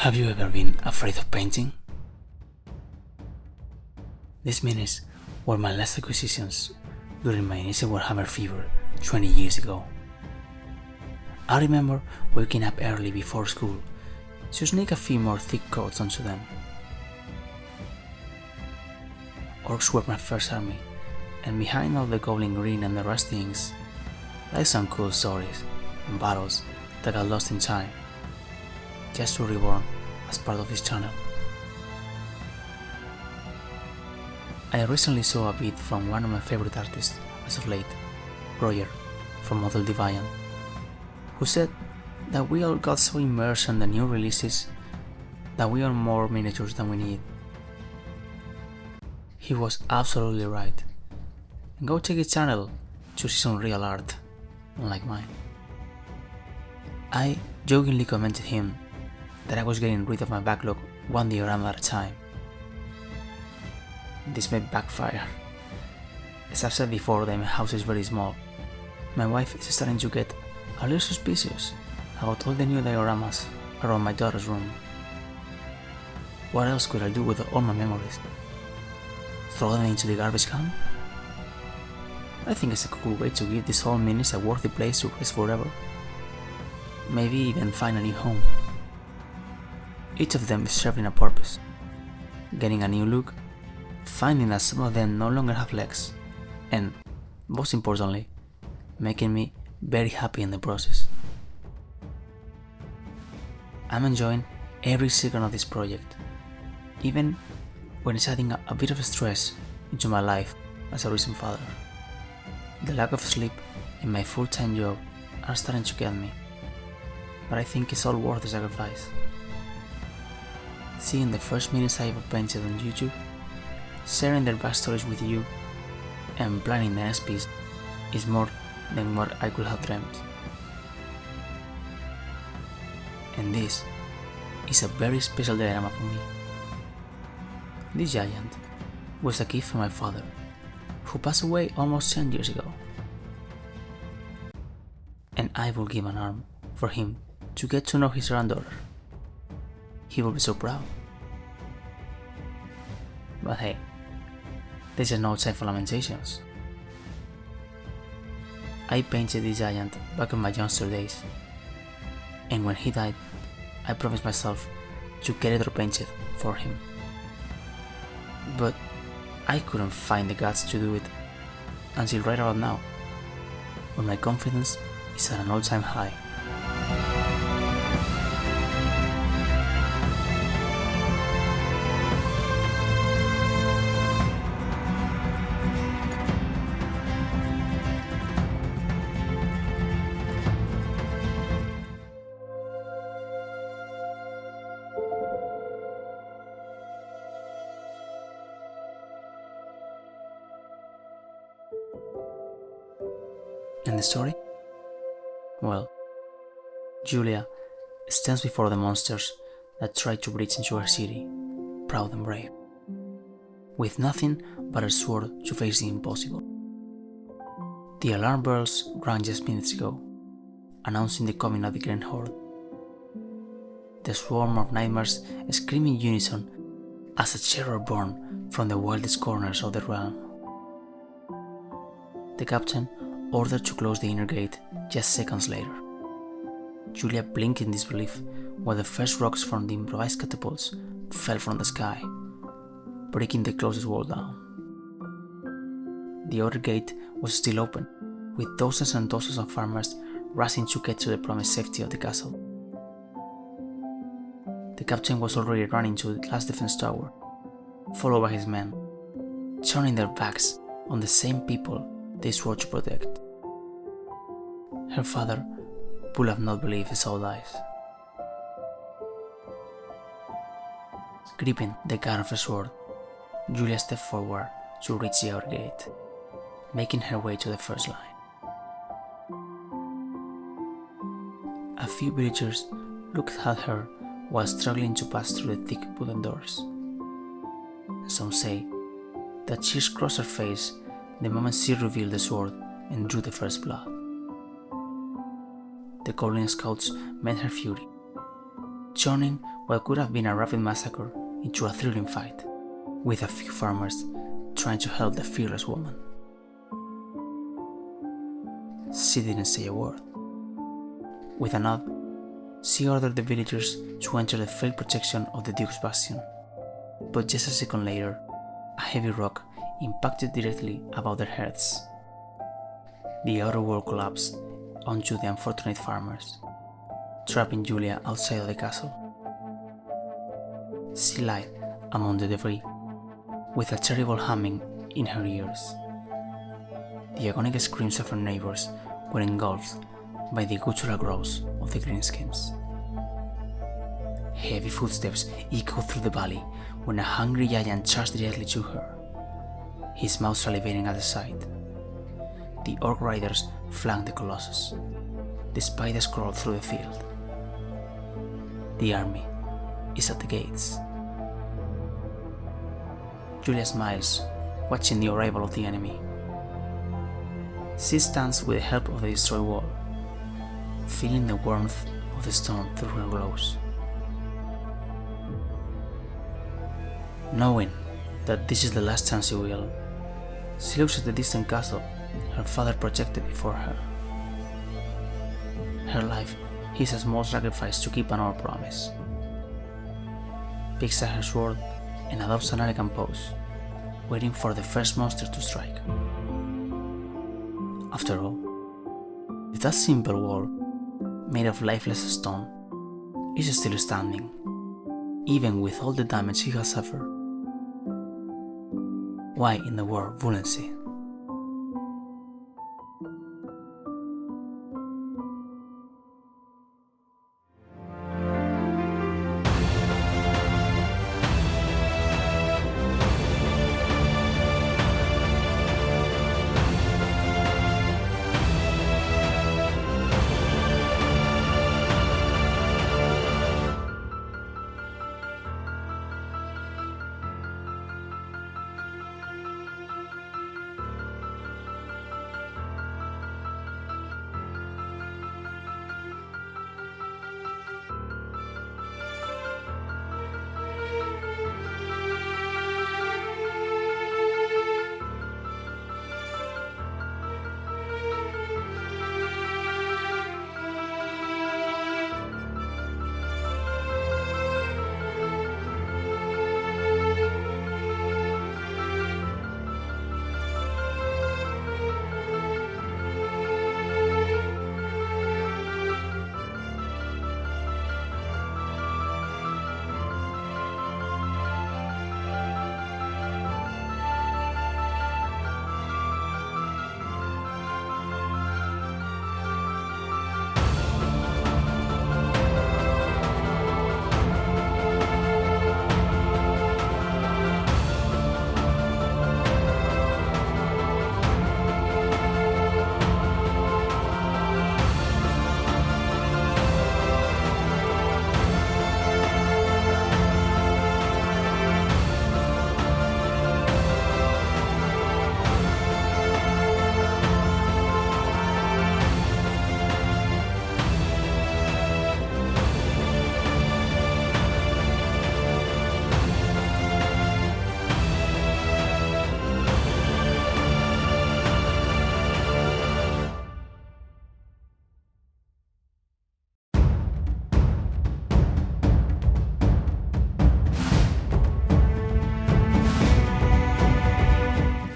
Have you ever been afraid of painting? These minis were my last acquisitions during my initial Warhammer fever 20 years ago. I remember waking up early before school to sneak a few more thick coats onto them. Orcs were my first army, and behind all the goblin green and the rusty inks lie some cool stories and battles that got lost in time, just to reborn as part of this channel. I recently saw a bit from one of my favorite artists as of late, Roger from Model Deviant, who said that we all got so immersed in the new releases that we own more miniatures than we need. He was absolutely right, and go check his channel to see some real art, unlike mine. I jokingly commented him that I was getting rid of my backlog one diorama at a time. This may backfire. As I've said before that my house is very small, my wife is starting to get a little suspicious about all the new dioramas around my daughter's room. What else could I do with all my memories? Throw them into the garbage can? I think it's a cool way to give these old minis a worthy place to rest forever. Maybe even find a new home. Each of them is serving a purpose, getting a new look, finding that some of them no longer have legs, and, most importantly, making me very happy in the process. I'm enjoying every second of this project, even when it's adding a bit of stress into my life as a recent father. The lack of sleep and my full-time job are starting to get me, but I think it's all worth the sacrifice. Seeing the first minis I ever painted on YouTube, sharing their backstories with you, and planning the next piece is more than what I could have dreamt. And this is a very special diorama for me. This giant was a gift from my father, who passed away almost 10 years ago. And I will give an arm for him to get to know his granddaughter. He will be so proud. But hey, this is no time for lamentations. I painted this giant back in my youngster days, and when he died, I promised myself to get it repainted for him. But I couldn't find the guts to do it until right about now, when my confidence is at an all-time high. And the story? Well, Julia stands before the monsters that try to breach into her city, proud and brave, with nothing but her sword to face the impossible. The alarm bells rang just minutes ago, announcing the coming of the Grand Horde. The swarm of nightmares scream in unison as a terror born from the wildest corners of the realm. The captain ordered to close the inner gate just seconds later. Julia blinked in disbelief while the first rocks from the improvised catapults fell from the sky, breaking the closest wall down. The other gate was still open, with dozens and dozens of farmers rushing to get to the promised safety of the castle. The captain was already running to the last defense tower, followed by his men, turning their backs on the same people they swore to protect. Her father would have not believed his own eyes. Gripping the guard of her sword, Julia stepped forward to reach the outer gate, making her way to the first line. A few villagers looked at her while struggling to pass through the thick wooden doors. Some say that tears crossed her face the moment she revealed the sword and drew the first blood. The goblin scouts met her fury, churning what could have been a rapid massacre into a thrilling fight, with a few farmers trying to help the fearless woman. She didn't say a word. With a nod, she ordered the villagers to enter the frail protection of the Duke's bastion, but just a second later, a heavy rock impacted directly above their heads. The outer wall collapsed onto the unfortunate farmers, trapping Julia outside of the castle. She lay among the debris, with a terrible humming in her ears. The agonic screams of her neighbors were engulfed by the guttural growls of the greenskins. Heavy footsteps echoed through the valley when a hungry giant charged directly to her, his mouth salivating at the sight. The orc riders flanked the colossus, the spiders crawled through the field. The army is at the gates. Julia smiles, watching the arrival of the enemy. She stands with the help of the destroyed wall, feeling the warmth of the stone through her gloves. Knowing that this is the last chance she will, she looks at the distant castle her father projected before her. Her life is a small sacrifice to keep an old promise. Picks up her sword and adopts an elegant pose, waiting for the first monster to strike. After all, if that simple wall, made of lifeless stone, is still standing, even with all the damage he has suffered, why in the world wouldn't she?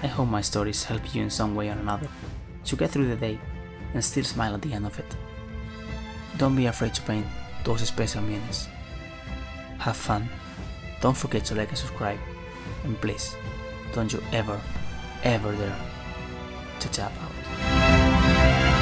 I hope my stories help you in some way or another to get through the day and still smile at the end of it. Don't be afraid to paint those special minutes. Have fun, don't forget to like and subscribe, and please, don't you ever dare to tap out.